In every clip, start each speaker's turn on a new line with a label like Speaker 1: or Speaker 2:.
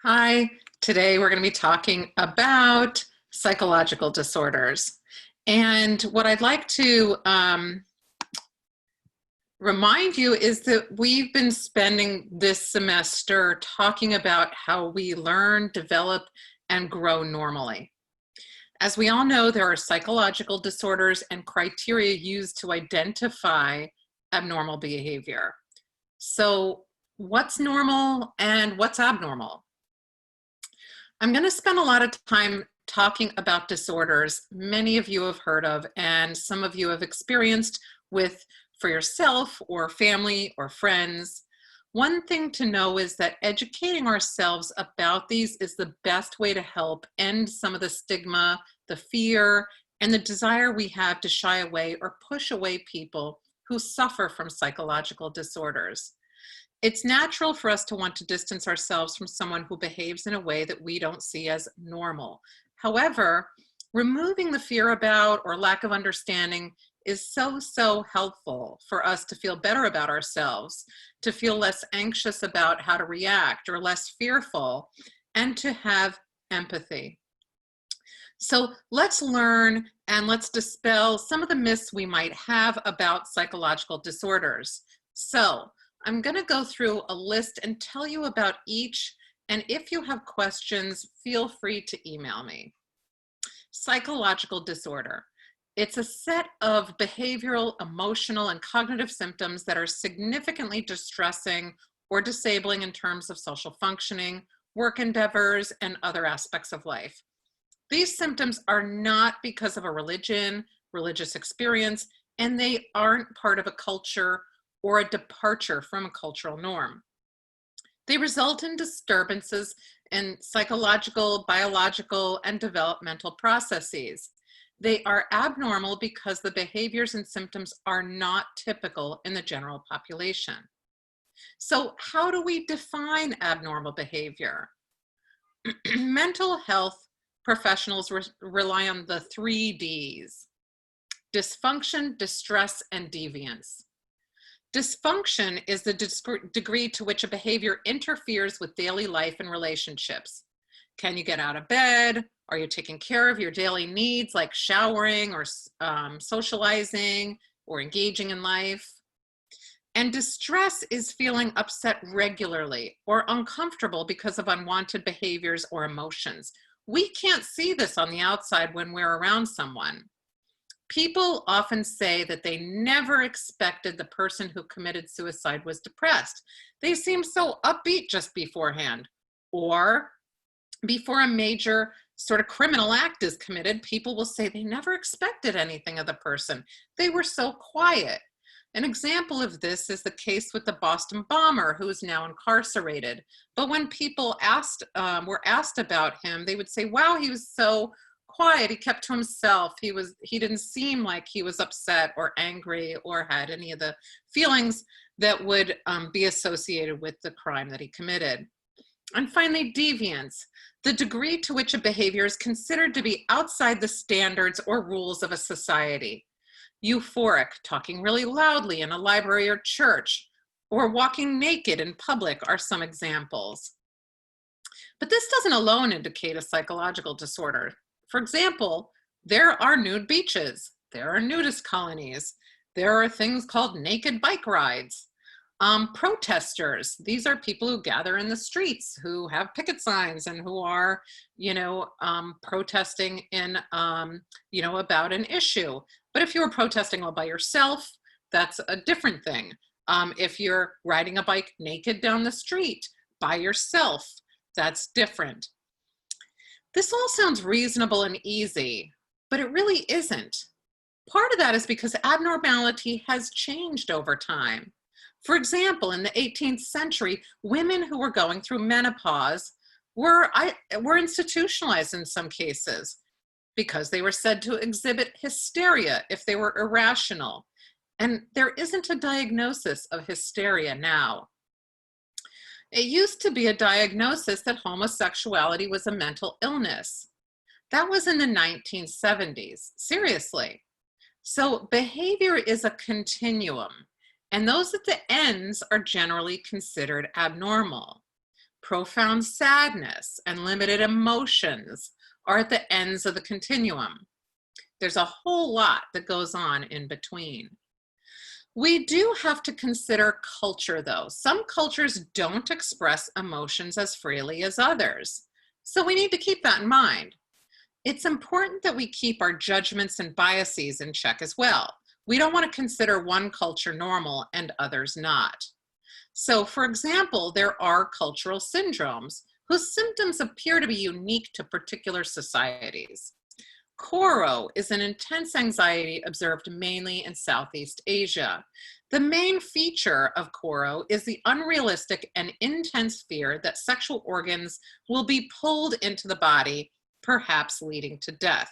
Speaker 1: Hi, today we're going to be talking about psychological disorders. And what I'd like to remind you is that we've been spending this semester talking about how we learn, develop, and grow normally. As we all know, there are psychological disorders and criteria used to identify abnormal behavior. So, what's normal and what's abnormal? I'm going to spend a lot of time talking about disorders many of you have heard of and some of you have experienced with for yourself or family or friends. One thing to know is that educating ourselves about these is the best way to help end some of the stigma, the fear, and the desire we have to shy away or push away people who suffer from psychological disorders. It's natural for us to want to distance ourselves from someone who behaves in a way that we don't see as normal. However, removing the fear about or lack of understanding is so helpful for us to feel better about ourselves, to feel less anxious about how to react or less fearful, and to have empathy. So let's learn and let's dispel some of the myths we might have about psychological disorders. So I'm going to go through a list and tell you about each, and if you have questions, feel free to email me. Psychological disorder. It's a set of behavioral, emotional, and cognitive symptoms that are significantly distressing or disabling in terms of social functioning, work endeavors, and other aspects of life. These symptoms are not because of a religion, religious experience, and they aren't part of a culture or a departure from a cultural norm. They result in disturbances in psychological, biological, and developmental processes. They are abnormal because the behaviors and symptoms are not typical in the general population. So how do we define abnormal behavior? Mental health professionals rely on the 3 Ds: dysfunction, distress, and deviance. Dysfunction is the degree to which a behavior interferes with daily life and relationships. Can you get out of bed? Are you taking care of your daily needs like showering or socializing or engaging in life? And distress is feeling upset regularly or uncomfortable because of unwanted behaviors or emotions. We can't see this on the outside when we're around someone. People often say that they never expected the person who committed suicide was depressed. They seem so upbeat just beforehand. Or before a major sort of criminal act is committed, people will say they never expected anything of the person. They were so quiet. An example of this is the case with the Boston bomber, who is now incarcerated. But when people were asked about him, they would say, wow, he was so quiet. He kept to himself. He didn't seem like he was upset or angry or had any of the feelings that would be associated with the crime that he committed. And finally, deviance, the degree to which a behavior is considered to be outside the standards or rules of a society. Euphoric, talking really loudly in a library or church, or walking naked in public are some examples. But this doesn't alone indicate a psychological disorder. For example, there are nude beaches, there are nudist colonies, there are things called naked bike rides. Protesters, these are people who gather in the streets, who have picket signs and who are, protesting in, about an issue. But if you're protesting all by yourself, that's a different thing. If you're riding a bike naked down the street by yourself, that's different. This all sounds reasonable and easy, but it really isn't. Part of that is because abnormality has changed over time. For example, in the 18th century, women who were going through menopause were institutionalized in some cases because they were said to exhibit hysteria if they were irrational. And there isn't a diagnosis of hysteria now. It used to be a diagnosis that homosexuality was a mental illness. That was in the 1970s, seriously. So behavior is a continuum, and those at the ends are generally considered abnormal. Profound sadness and limited emotions are at the ends of the continuum. There's a whole lot that goes on in between. We do have to consider culture, though. Some cultures don't express emotions as freely as others. So we need to keep that in mind. It's important that we keep our judgments and biases in check as well. We don't want to consider one culture normal and others not. So, for example, there are cultural syndromes whose symptoms appear to be unique to particular societies. Coro is an intense anxiety observed mainly in Southeast Asia. The main feature of Coro is the unrealistic and intense fear that sexual organs will be pulled into the body, perhaps leading to death.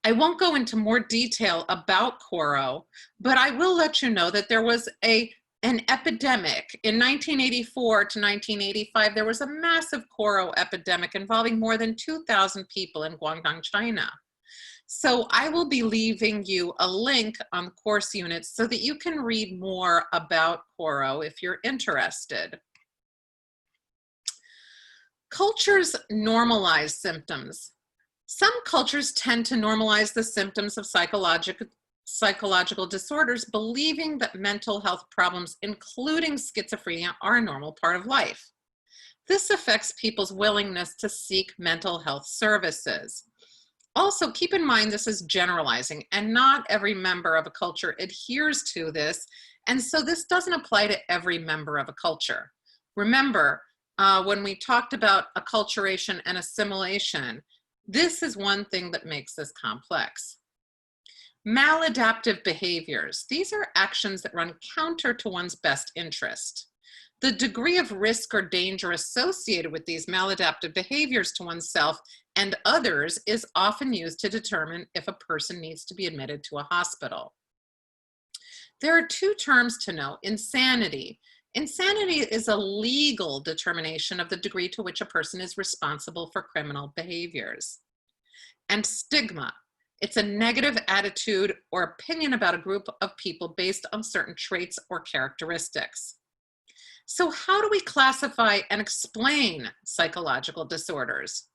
Speaker 1: I won't go into more detail about Coro, but I will let you know that there was an epidemic. In 1984 to 1985, there was a massive Coro epidemic involving more than 2,000 people in Guangdong, China. So I will be leaving you a link on the course units so that you can read more about Coro if you're interested. Cultures normalize symptoms. Some cultures tend to normalize the symptoms of psychological disorders, believing that mental health problems, including schizophrenia, are a normal part of life. This affects people's willingness to seek mental health services. Also, keep in mind this is generalizing, and not every member of a culture adheres to this, and so this doesn't apply to every member of a culture. Remember, when we talked about acculturation and assimilation, this is one thing that makes this complex. Maladaptive behaviors. These are actions that run counter to one's best interest. The degree of risk or danger associated with these maladaptive behaviors to oneself and others is often used to determine if a person needs to be admitted to a hospital. There are two terms to know: insanity. Insanity is a legal determination of the degree to which a person is responsible for criminal behaviors. And stigma. It's a negative attitude or opinion about a group of people based on certain traits or characteristics. So how do we classify and explain psychological disorders?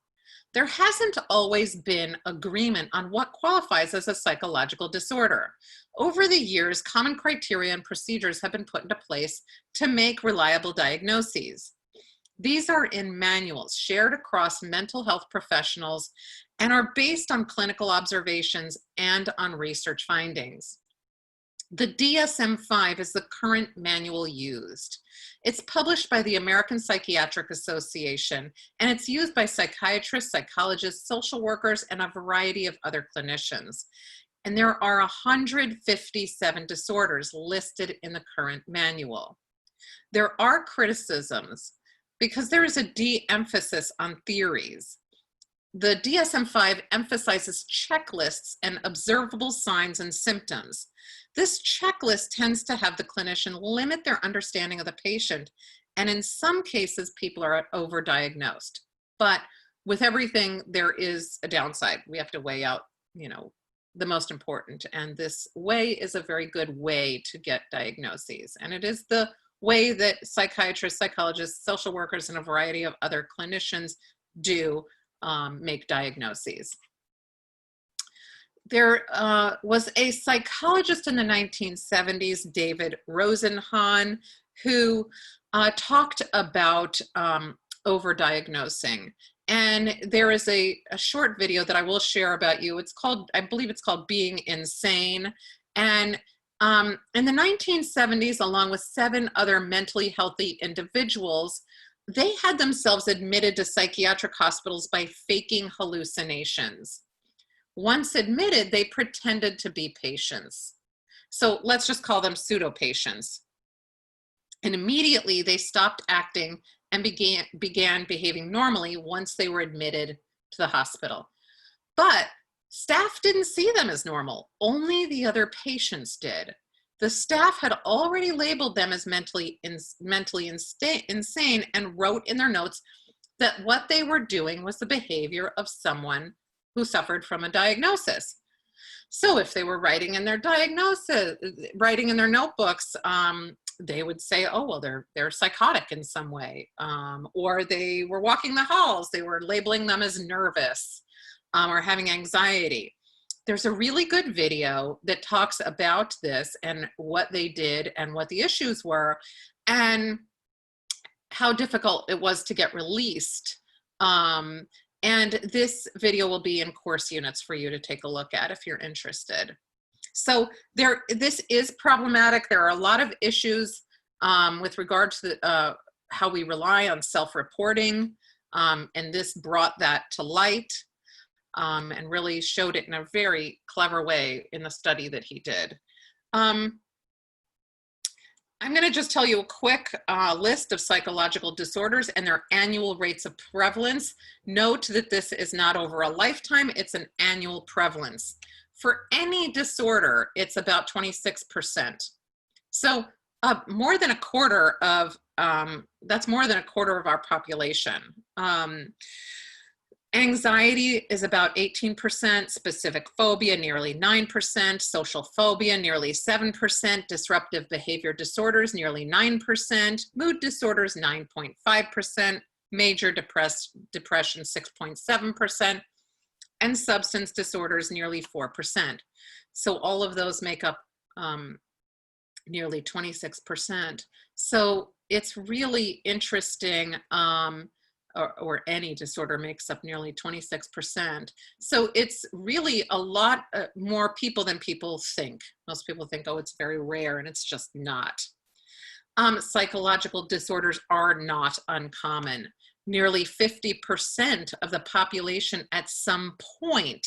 Speaker 1: There hasn't always been agreement on what qualifies as a psychological disorder. Over the years, common criteria and procedures have been put into place to make reliable diagnoses. These are in manuals shared across mental health professionals and are based on clinical observations and on research findings. The DSM-5 is the current manual used. It's published by the American Psychiatric Association, and it's used by psychiatrists, psychologists, social workers, and a variety of other clinicians. And there are 157 disorders listed in the current manual. There are criticisms because there is a de-emphasis on theories. The DSM-5 emphasizes checklists and observable signs and symptoms. This checklist tends to have the clinician limit their understanding of the patient, and in some cases, people are overdiagnosed. But with everything, there is a downside. We have to weigh out, the most important, and this way is a very good way to get diagnoses. And it is the way that psychiatrists, psychologists, social workers, and a variety of other clinicians do make diagnoses. There was a psychologist in the 1970s, David Rosenhan, who talked about overdiagnosing. And there is a short video that I will share about you. It's called, I believe it's called Being Insane. And in the 1970s, along with 7 other mentally healthy individuals, they had themselves admitted to psychiatric hospitals by faking hallucinations. Once admitted, they pretended to be patients. So let's just call them pseudo-patients. And immediately they stopped acting and began behaving normally once they were admitted to the hospital. But staff didn't see them as normal. Only the other patients did. The staff had already labeled them as mentally insane and wrote in their notes that what they were doing was the behavior of someone who suffered from a diagnosis. So if they were writing in their notebooks, they would say, oh, well, they're psychotic in some way, or they were walking the halls, they were labeling them as nervous, or having anxiety. There's a really good video that talks about this and what they did and what the issues were and how difficult it was to get released. And this video will be in course units for you to take a look at if you're interested. So this is problematic. There are a lot of issues with regard to how we rely on self-reporting, and this brought that to light and really showed it in a very clever way in the study that he did. I'm going to just tell you a quick list of psychological disorders and their annual rates of prevalence. Note that this is not over a lifetime, it's an annual prevalence. For any disorder, it's about 26%. So more than a quarter of, that's more than a quarter of our population. Anxiety is about 18%, specific phobia nearly 9%, social phobia nearly 7%, disruptive behavior disorders nearly 9%, mood disorders 9.5%, major depression 6.7%, and substance disorders nearly 4%. So all of those make up nearly 26%. So it's really interesting, or any disorder makes up nearly 26%. So it's really a lot more people than people think. Most people think, oh, it's very rare, and it's just not. Psychological disorders are not uncommon. Nearly 50% of the population at some point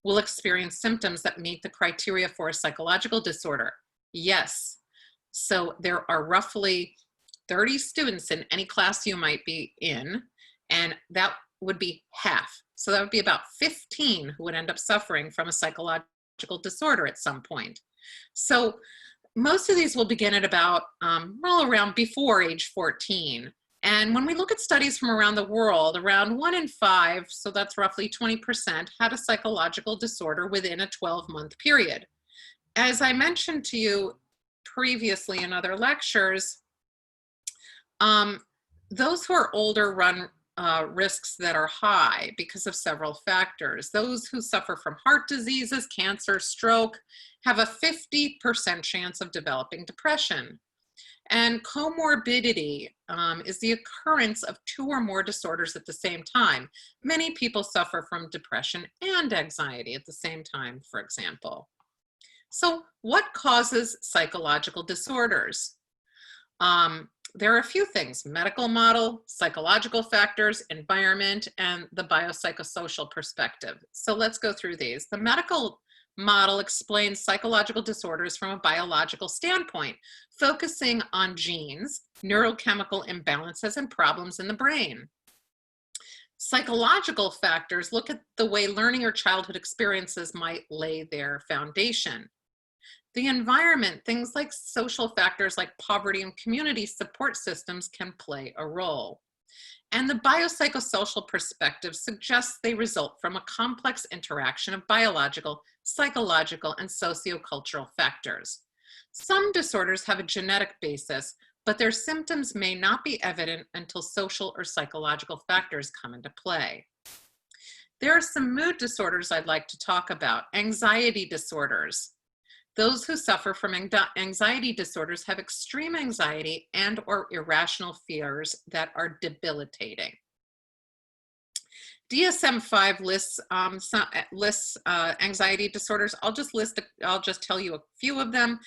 Speaker 1: will experience symptoms that meet the criteria for a psychological disorder. Yes. So there are roughly 30 students in any class you might be in, and that would be half. So that would be about 15 who would end up suffering from a psychological disorder at some point. So most of these will begin at about, well, around before age 14. And when we look at studies from around the world, around 1 in 5, so that's roughly 20%, had a psychological disorder within a 12-month period. As I mentioned to you previously in other lectures, those who are older run risks that are high because of several factors. Those who suffer from heart diseases, cancer, stroke, have a 50% chance of developing depression. And comorbidity is the occurrence of 2 or more disorders at the same time. Many people suffer from depression and anxiety at the same time, for example. So what causes psychological disorders? There are a few things: medical model, psychological factors, environment, and the biopsychosocial perspective. So let's go through these. The medical model explains psychological disorders from a biological standpoint, focusing on genes, neurochemical imbalances, and problems in the brain. Psychological factors look at the way learning or childhood experiences might lay their foundation. The environment, things like social factors like poverty and community support systems can play a role. And the biopsychosocial perspective suggests they result from a complex interaction of biological, psychological, and sociocultural factors. Some disorders have a genetic basis, but their symptoms may not be evident until social or psychological factors come into play. There are some mood disorders I'd like to talk about. Anxiety disorders. Those who suffer from anxiety disorders have extreme anxiety and or irrational fears that are debilitating. DSM-5 lists anxiety disorders. I'll just tell you a few of them.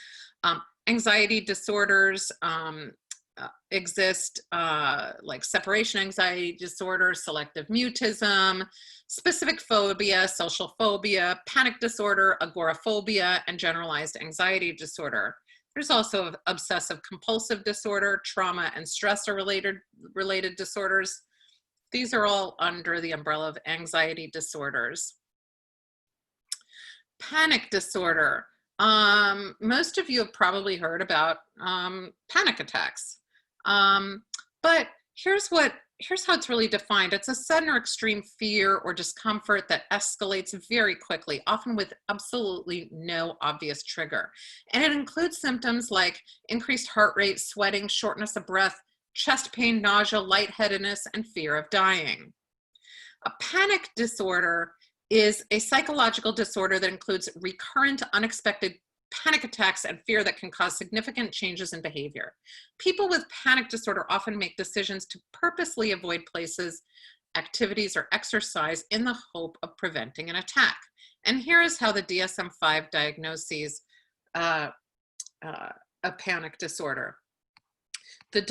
Speaker 1: Anxiety disorders exist like separation anxiety disorder, selective mutism, specific phobia, social phobia, panic disorder, agoraphobia, and generalized anxiety disorder. There's also obsessive compulsive disorder, trauma and stressor related disorders. These are all under the umbrella of anxiety disorders. Panic disorder. Most of you have probably heard about panic attacks. But Here's how it's really defined. It's a sudden or extreme fear or discomfort that escalates very quickly, often with absolutely no obvious trigger. And it includes symptoms like increased heart rate, sweating, shortness of breath, chest pain, nausea, lightheadedness, and fear of dying. A panic disorder is a psychological disorder that includes recurrent, unexpected panic attacks and fear that can cause significant changes in behavior. People with panic disorder often make decisions to purposely avoid places, activities, or exercise in the hope of preventing an attack. And here is how the DSM-5 diagnoses a panic disorder. The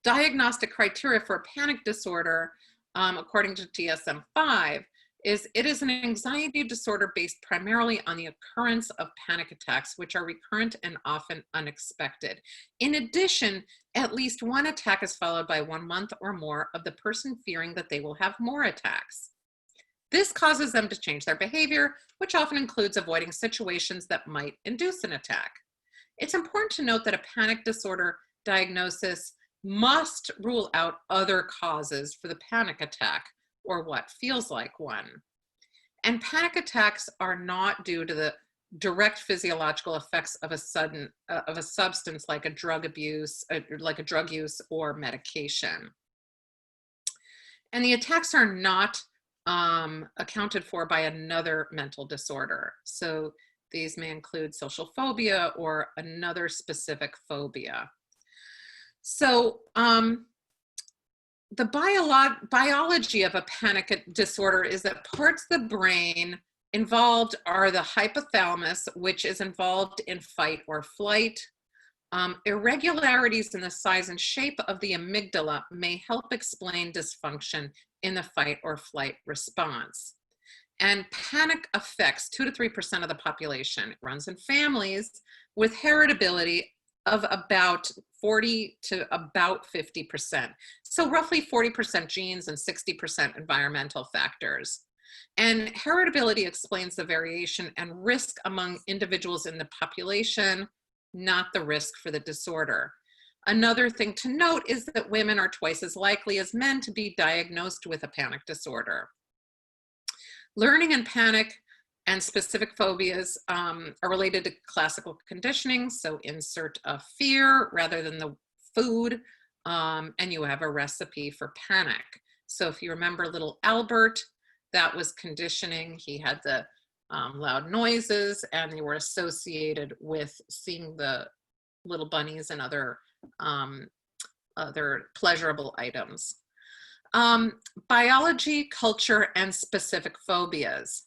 Speaker 1: diagnostic criteria for a panic disorder, according to DSM-5, it is an anxiety disorder based primarily on the occurrence of panic attacks, which are recurrent and often unexpected. In addition, at least one attack is followed by 1 month or more of the person fearing that they will have more attacks. This causes them to change their behavior, which often includes avoiding situations that might induce an attack. It's important to note that a panic disorder diagnosis must rule out other causes for the panic attack, or what feels like one. And panic attacks are not due to the direct physiological effects of a substance like a drug abuse, like a drug use or medication. And the attacks are not accounted for by another mental disorder. So these may include social phobia or another specific phobia. So the biology of a panic disorder is that parts of the brain involved are the hypothalamus, which is involved in fight or flight. Irregularities in the size and shape of the amygdala may help explain dysfunction in the fight or flight response. And panic affects 2 to 3% of the population. It runs in families with heritability of about 40 to about 50%. So roughly 40% genes and 60% environmental factors. And heritability explains the variation and risk among individuals in the population, not the risk for the disorder. Another thing to note is that women are twice as likely as men to be diagnosed with a panic disorder. Learning and panic and specific phobias are related to classical conditioning. So insert a fear rather than the food, and you have a recipe for panic. So if you remember little Albert, that was conditioning. He had the loud noises and they were associated with seeing the little bunnies and other pleasurable items. Biology, culture, and specific phobias.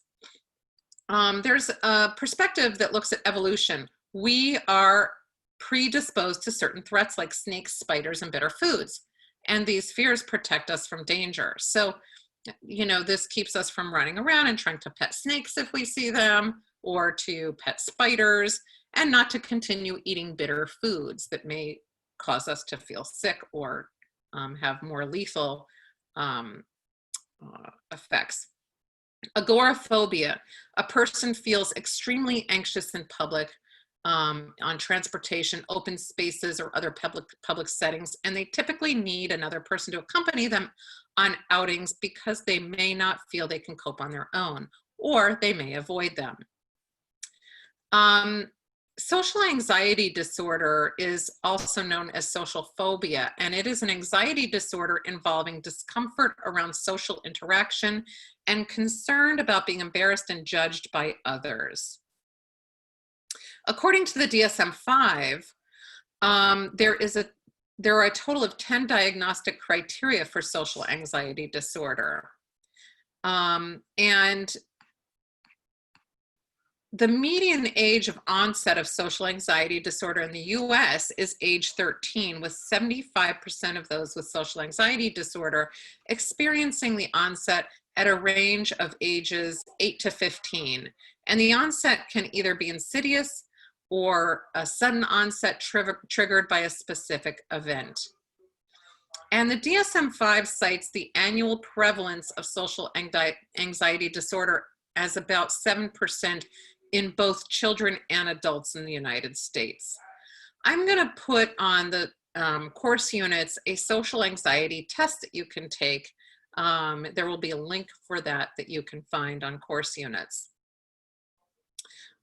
Speaker 1: There's a perspective that looks at evolution. We are predisposed to certain threats like snakes, spiders, and bitter foods. And these fears protect us from danger. So, you know, this keeps us from running around and trying to pet snakes if we see them, or to pet spiders, and not to continue eating bitter foods that may cause us to feel sick or have more lethal effects. Agoraphobia, a person feels extremely anxious in public, on transportation, open spaces, or other public settings, and they typically need another person to accompany them on outings because they may not feel they can cope on their own, or they may avoid them. Social anxiety disorder is also known as social phobia, and it is an anxiety disorder involving discomfort around social interaction and concern about being embarrassed and judged by others. According to the DSM-5, there are a total of 10 diagnostic criteria for social anxiety disorder. And the median age of onset of social anxiety disorder in the US is age 13, with 75% of those with social anxiety disorder experiencing the onset at a range of ages 8 to 15. And the onset can either be insidious or a sudden onset triggered by a specific event. And the DSM-5 cites the annual prevalence of social anxiety disorder as about 7% in both children and adults in the United States. I'm going to put on the course units, a social anxiety test that you can take. There will be a link for that you can find on course units.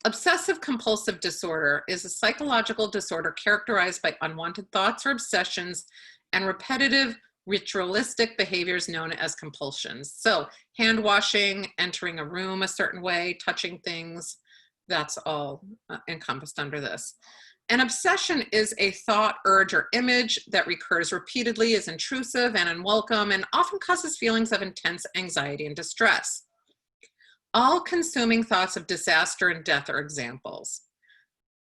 Speaker 1: Obsessive compulsive disorder is a psychological disorder characterized by unwanted thoughts or obsessions and repetitive ritualistic behaviors known as compulsions. So hand washing, entering a room a certain way, touching things, that's all encompassed under this. An obsession is a thought, urge, or image that recurs repeatedly, is intrusive and unwelcome, and often causes feelings of intense anxiety and distress. All-consuming thoughts of disaster and death are examples.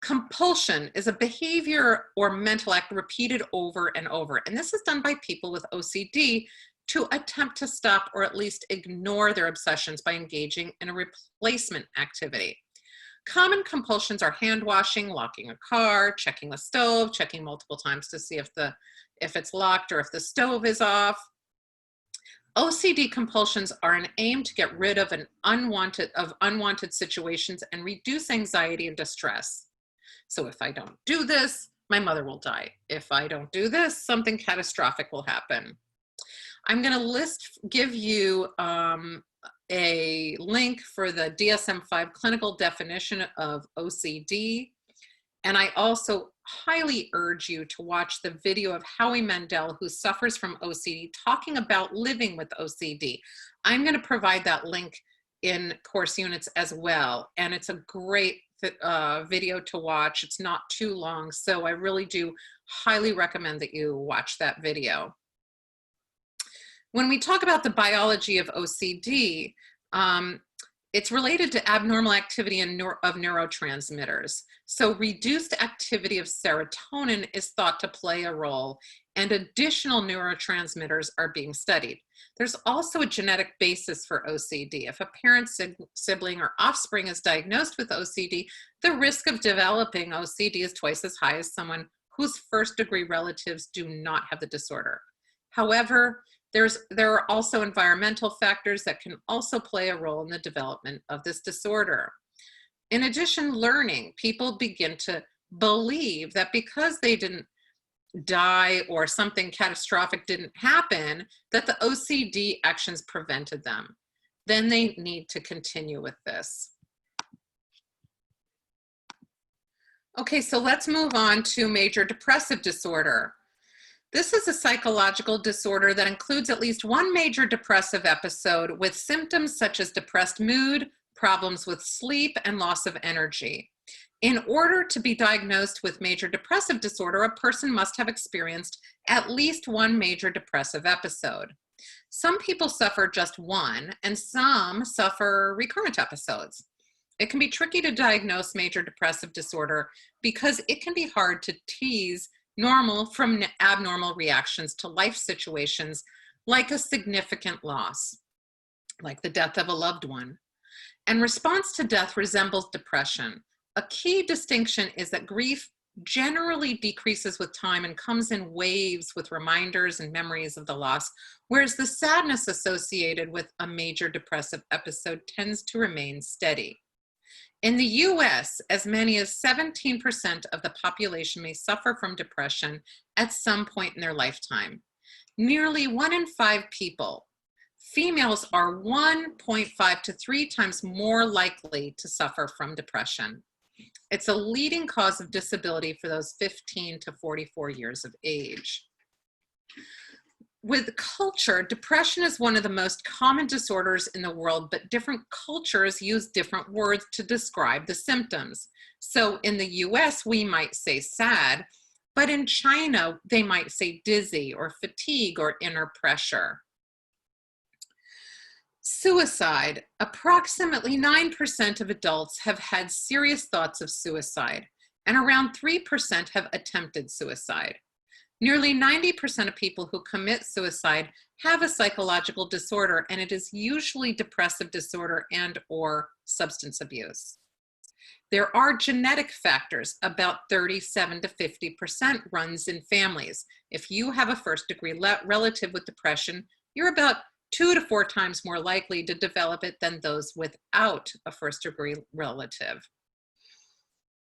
Speaker 1: Compulsion is a behavior or mental act repeated over and over, and this is done by people with OCD to attempt to stop or at least ignore their obsessions by engaging in a replacement activity. Common compulsions are hand washing, locking a car, checking the stove, checking multiple times to see if it's locked or if the stove is off. OCD compulsions are an aim to get rid of unwanted situations and reduce anxiety and distress. So if I don't do this, my mother will die. If I don't do this, something catastrophic will happen. I'm going to give you a link for the DSM-5 clinical definition of OCD. And I also highly urge you to watch the video of Howie Mandel, who suffers from OCD, talking about living with OCD. I'm going to provide that link in course units as well. And it's a great video to watch. It's not too long, so I really do highly recommend that you watch that video. When we talk about the biology of OCD, it's related to abnormal activity of neurotransmitters. So reduced activity of serotonin is thought to play a role, and additional neurotransmitters are being studied. There's also a genetic basis for OCD. If a parent, sibling, or offspring is diagnosed with OCD, the risk of developing OCD is twice as high as someone whose first-degree relatives do not have the disorder. However, there are also environmental factors that can also play a role in the development of this disorder. In addition, learning, people begin to believe that because they didn't die or something catastrophic didn't happen, that the OCD actions prevented them. Then they need to continue with this. Okay, so let's move on to major depressive disorder. This is a psychological disorder that includes at least one major depressive episode with symptoms such as depressed mood, problems with sleep, and loss of energy. In order to be diagnosed with major depressive disorder, a person must have experienced at least one major depressive episode. Some people suffer just one, and some suffer recurrent episodes. It can be tricky to diagnose major depressive disorder because it can be hard to tease normal from abnormal reactions to life situations like a significant loss, like the death of a loved one. And response to death resembles depression. A key distinction is that grief generally decreases with time and comes in waves with reminders and memories of the loss, whereas the sadness associated with a major depressive episode tends to remain steady. In the US, as many as 17% of the population may suffer from depression at some point in their lifetime. Nearly 1 in 5 people, females, are 1.5 to 3 times more likely to suffer from depression. It's a leading cause of disability for those 15 to 44 years of age. With culture, depression is one of the most common disorders in the world, but different cultures use different words to describe the symptoms. So in the US, we might say sad, but in China, they might say dizzy or fatigue or inner pressure. Suicide. Approximately 9% of adults have had serious thoughts of suicide, and around 3% have attempted suicide. Nearly 90% of people who commit suicide have a psychological disorder, and it is usually depressive disorder and/or substance abuse. There are genetic factors. About 37 to 50% runs in families. If you have a first-degree relative with depression, you're about 2 to 4 times more likely to develop it than those without a first-degree relative.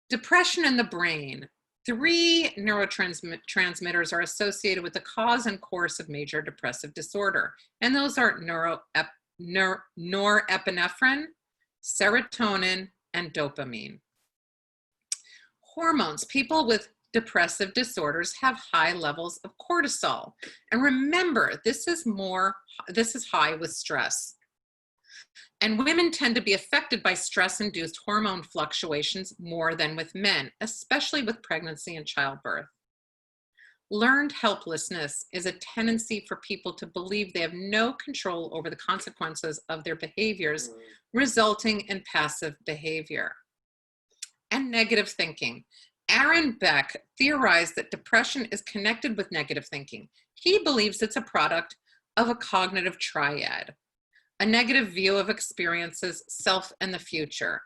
Speaker 1: Depression in the brain. Three neurotransmitters are associated with the cause and course of major depressive disorder, and those are norepinephrine, serotonin, and dopamine. Hormones. People with depressive disorders have high levels of cortisol. And remember, this is high with stress. And women tend to be affected by stress-induced hormone fluctuations more than with men, especially with pregnancy and childbirth. Learned helplessness is a tendency for people to believe they have no control over the consequences of their behaviors, resulting in passive behavior. And negative thinking. Aaron Beck theorized that depression is connected with negative thinking. He believes it's a product of a cognitive triad, a negative view of experiences, self, and the future.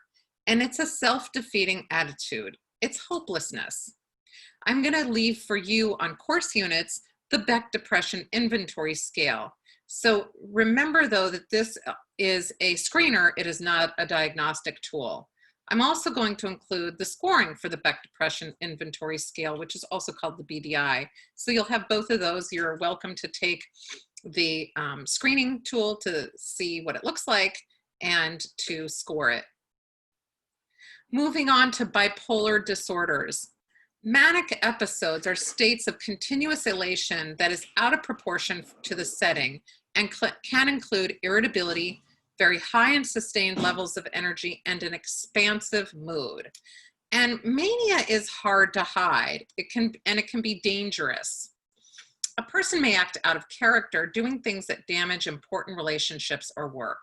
Speaker 1: And it's a self-defeating attitude. It's hopelessness. I'm going to leave for you on course units the Beck Depression Inventory Scale. So remember, though, that this is a screener. It is not a diagnostic tool. I'm also going to include the scoring for the Beck Depression Inventory Scale, which is also called the BDI. So you'll have both of those. You're welcome to take the screening tool to see what it looks like and to score it. Moving on to bipolar disorders. Manic episodes are states of continuous elation that is out of proportion to the setting and can include irritability, very high and sustained levels of energy, and an expansive mood. And mania is hard to hide. It can be dangerous. A person may act out of character, doing things that damage important relationships or work.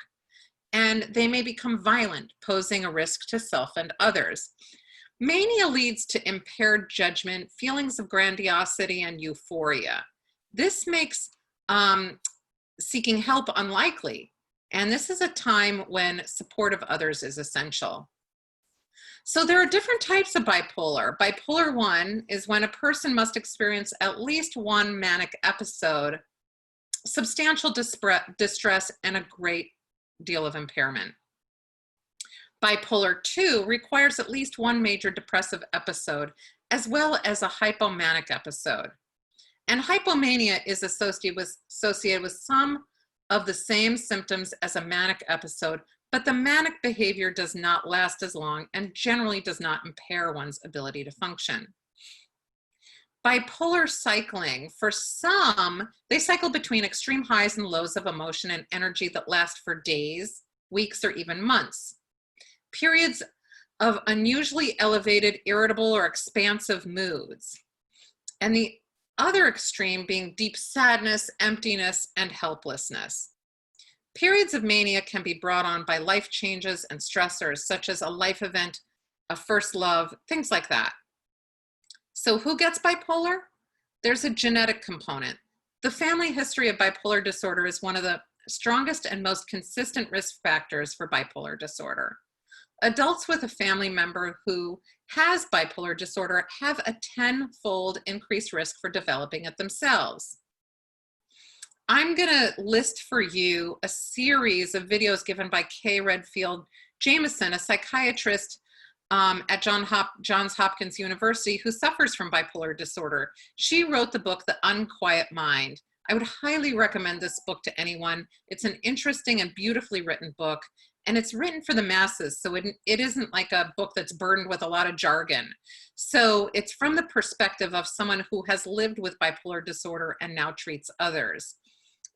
Speaker 1: And they may become violent, posing a risk to self and others. Mania leads to impaired judgment, feelings of grandiosity, and euphoria. This makes seeking help unlikely. And this is a time when support of others is essential. So there are different types of bipolar. Bipolar 1 is when a person must experience at least one manic episode, substantial distress, and a great deal of impairment. Bipolar 2 requires at least one major depressive episode, as well as a hypomanic episode. And hypomania is associated with some of the same symptoms as a manic episode, but the manic behavior does not last as long and generally does not impair one's ability to function. Bipolar cycling, for some, they cycle between extreme highs and lows of emotion and energy that last for days, weeks, or even months. Periods of unusually elevated, irritable, or expansive moods. And the other extreme being deep sadness, emptiness, and helplessness. Periods of mania can be brought on by life changes and stressors, such as a life event, a first love, things like that. So who gets bipolar? There's a genetic component. The family history of bipolar disorder is one of the strongest and most consistent risk factors for bipolar disorder. Adults with a family member who has bipolar disorder have a 10-fold increased risk for developing it themselves. I'm going to list for you a series of videos given by Kay Redfield Jamison, a psychiatrist at Johns Hopkins University who suffers from bipolar disorder. She wrote the book, The Unquiet Mind. I would highly recommend this book to anyone. It's an interesting and beautifully written book. And it's written for the masses, so it isn't like a book that's burdened with a lot of jargon. So it's from the perspective of someone who has lived with bipolar disorder and now treats others.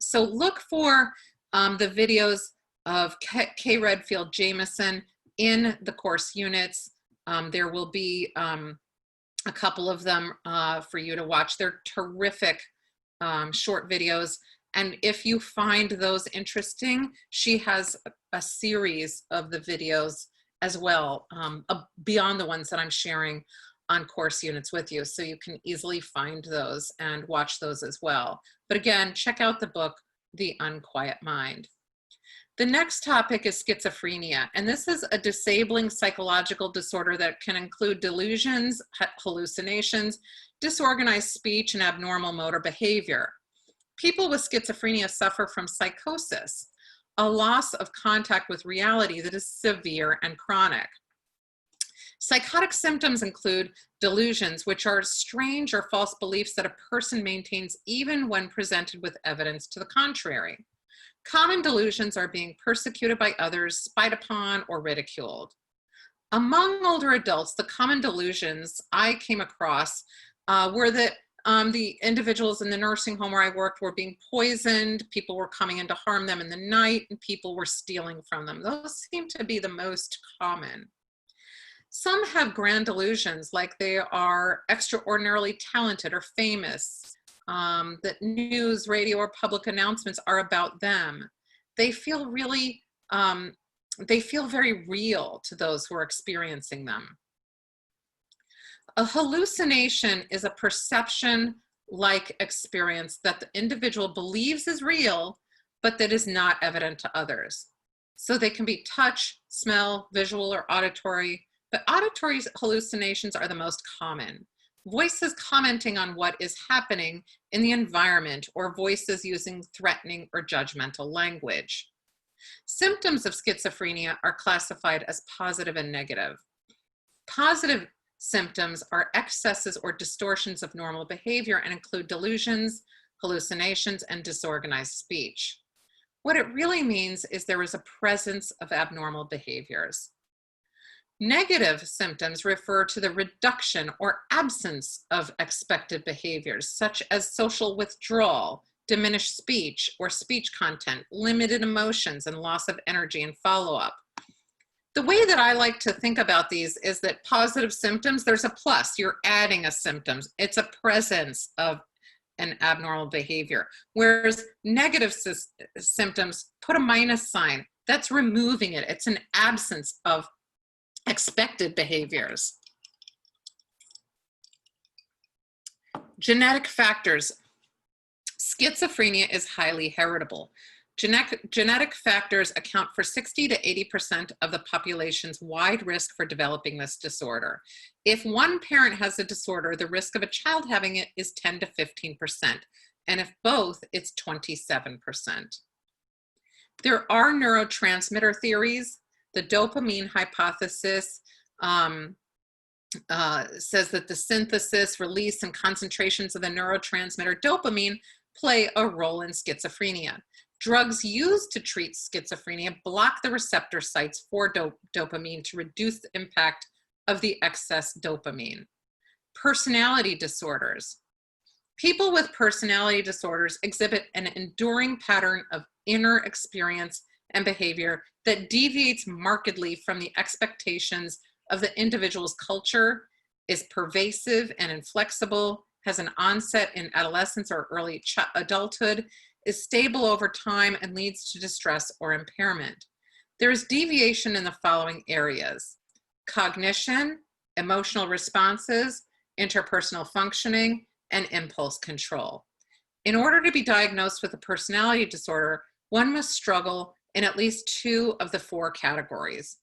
Speaker 1: So look for the videos of Kay Redfield Jamison in the course units. There will be a couple of them for you to watch. They're terrific short videos. And if you find those interesting, she has a series of the videos as well, beyond the ones that I'm sharing on course units with you. So you can easily find those and watch those as well. But again, check out the book, The Unquiet Mind. The next topic is schizophrenia. And this is a disabling psychological disorder that can include delusions, hallucinations, disorganized speech, and abnormal motor behavior. People with schizophrenia suffer from psychosis, a loss of contact with reality that is severe and chronic. Psychotic symptoms include delusions, which are strange or false beliefs that a person maintains even when presented with evidence to the contrary. Common delusions are being persecuted by others, spied upon, or ridiculed. Among older adults, the common delusions I came across were that the individuals in the nursing home where I worked were being poisoned, people were coming in to harm them in the night, and people were stealing from them. Those seem to be the most common. Some have grand delusions, like they are extraordinarily talented or famous, that news, radio, or public announcements are about them. They feel really, they feel very real to those who are experiencing them. A hallucination is a perception-like experience that the individual believes is real, but that is not evident to others. So they can be touch, smell, visual, or auditory, but auditory hallucinations are the most common. Voices commenting on what is happening in the environment, or voices using threatening or judgmental language. Symptoms of schizophrenia are classified as positive and negative. Positive symptoms are excesses or distortions of normal behavior and include delusions, hallucinations, and disorganized speech. What it really means is there is a presence of abnormal behaviors. Negative symptoms refer to the reduction or absence of expected behaviors, such as social withdrawal, diminished speech or speech content, limited emotions, and loss of energy and follow-up. The way that I like to think about these is that positive symptoms, there's a plus, you're adding a symptom. It's a presence of an abnormal behavior. Whereas negative symptoms, put a minus sign, that's removing it. It's an absence of expected behaviors. Genetic factors. Schizophrenia is highly heritable. Genetic factors account for 60 to 80% of the population's wide risk for developing this disorder. If one parent has a disorder, the risk of a child having it is 10 to 15%. And if both, it's 27%. There are neurotransmitter theories. The dopamine hypothesis says that the synthesis, release, and concentrations of the neurotransmitter dopamine play a role in schizophrenia. Drugs used to treat schizophrenia block the receptor sites for dopamine to reduce the impact of the excess dopamine. Personality disorders. People with personality disorders exhibit an enduring pattern of inner experience and behavior that deviates markedly from the expectations of the individual's culture, is pervasive and inflexible, has an onset in adolescence or early adulthood, is stable over time, and leads to distress or impairment. There is deviation in the following areas: cognition, emotional responses, interpersonal functioning, and impulse control. In order to be diagnosed with a personality disorder, one must struggle in at least 2 of the 4 categories.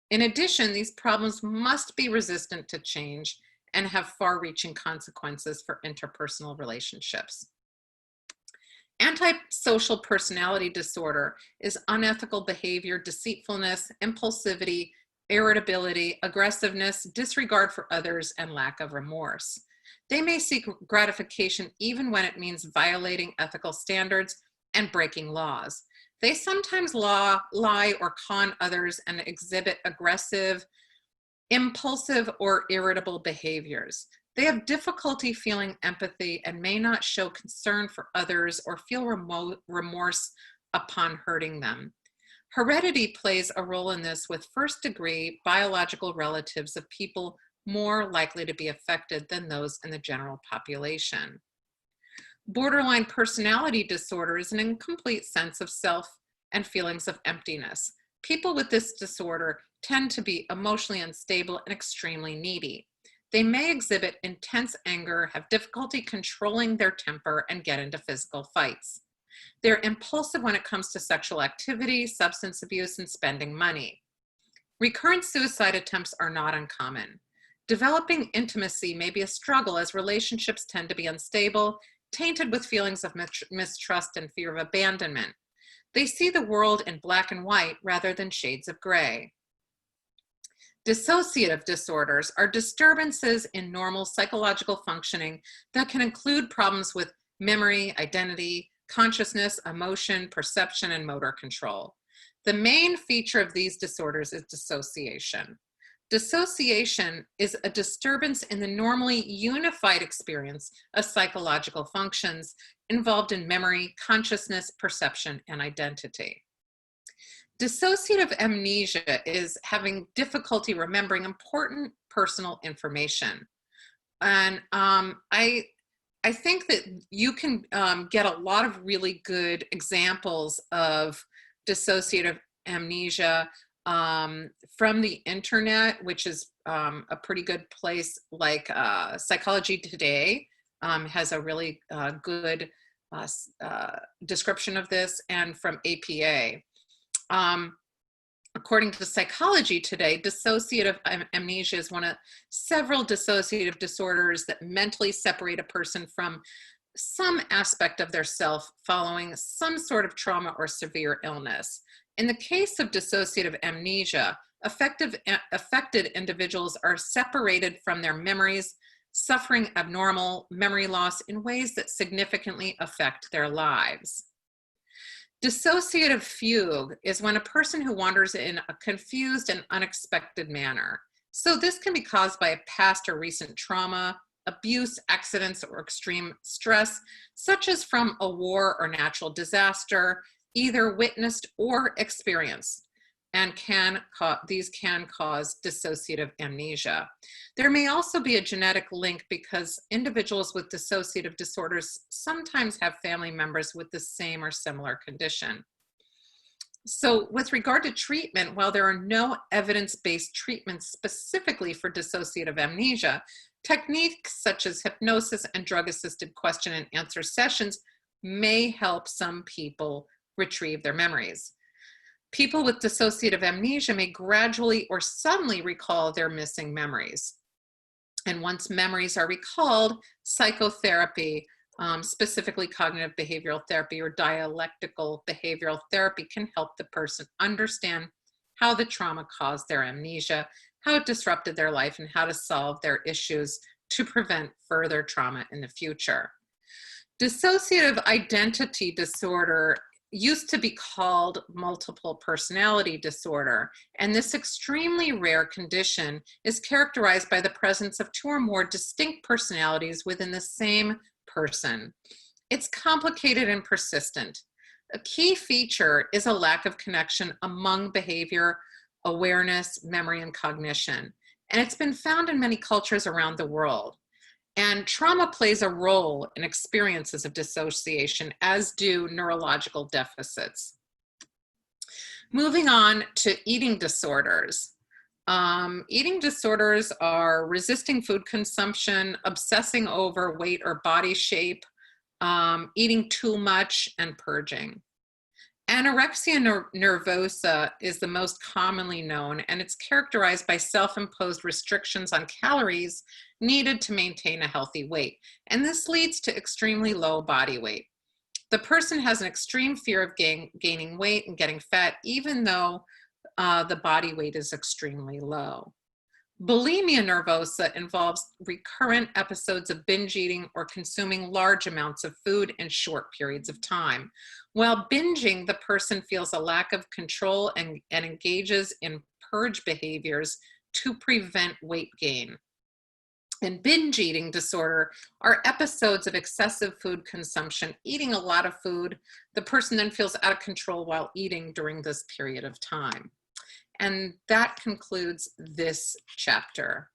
Speaker 1: In addition, these problems must be resistant to change and have far-reaching consequences for interpersonal relationships. Antisocial personality disorder is unethical behavior, deceitfulness, impulsivity, irritability, aggressiveness, disregard for others, and lack of remorse. They may seek gratification even when it means violating ethical standards and breaking laws. They sometimes lie or con others and exhibit aggressive, impulsive, or irritable behaviors. They have difficulty feeling empathy and may not show concern for others or feel remorse upon hurting them. Heredity plays a role in this, with first-degree biological relatives of people more likely to be affected than those in the general population. Borderline personality disorder is an incomplete sense of self and feelings of emptiness. People with this disorder tend to be emotionally unstable and extremely needy. They may exhibit intense anger, have difficulty controlling their temper, and get into physical fights. They're impulsive when it comes to sexual activity, substance abuse, and spending money. Recurrent suicide attempts are not uncommon. Developing intimacy may be a struggle, as relationships tend to be unstable, tainted with feelings of mistrust and fear of abandonment. They see the world in black and white rather than shades of gray. Dissociative disorders are disturbances in normal psychological functioning that can include problems with memory, identity, consciousness, emotion, perception, and motor control. The main feature of these disorders is dissociation. Dissociation is a disturbance in the normally unified experience of psychological functions involved in memory, consciousness, perception, and identity. Dissociative amnesia is having difficulty remembering important personal information. And I think that you can get a lot of really good examples of dissociative amnesia from the internet, which is a pretty good place, like Psychology Today has a really good description of this, and from APA. According to Psychology Today, dissociative amnesia is one of several dissociative disorders that mentally separate a person from some aspect of their self following some sort of trauma or severe illness. In the case of dissociative amnesia, affected individuals are separated from their memories, suffering abnormal memory loss in ways that significantly affect their lives. Dissociative fugue is when a person who wanders in a confused and unexpected manner. So this can be caused by a past or recent trauma, abuse, accidents, or extreme stress, such as from a war or natural disaster, either witnessed or experienced, and these can cause dissociative amnesia. There may also be a genetic link because individuals with dissociative disorders sometimes have family members with the same or similar condition. So with regard to treatment, while there are no evidence-based treatments specifically for dissociative amnesia, techniques such as hypnosis and drug-assisted question and answer sessions may help some people retrieve their memories. People with dissociative amnesia may gradually or suddenly recall their missing memories. And once memories are recalled, psychotherapy, specifically cognitive behavioral therapy or dialectical behavioral therapy, can help the person understand how the trauma caused their amnesia, how it disrupted their life, and how to solve their issues to prevent further trauma in the future. Dissociative identity disorder used to be called multiple personality disorder, and this extremely rare condition is characterized by the presence of two or more distinct personalities within the same person. It's complicated and persistent. A key feature is a lack of connection among behavior, awareness, memory, and cognition, and it's been found in many cultures around the world. And trauma plays a role in experiences of dissociation, as do neurological deficits. Moving on to eating disorders. Eating disorders are resisting food consumption, obsessing over weight or body shape, eating too much, and purging. Anorexia nervosa is the most commonly known, and it's characterized by self-imposed restrictions on calories needed to maintain a healthy weight. And this leads to extremely low body weight. The person has an extreme fear of gaining weight and getting fat, even though the body weight is extremely low. Bulimia nervosa involves recurrent episodes of binge eating or consuming large amounts of food in short periods of time. While binging, the person feels a lack of control and engages in purge behaviors to prevent weight gain. And binge eating disorder are episodes of excessive food consumption, eating a lot of food. The person then feels out of control while eating during this period of time. And that concludes this chapter.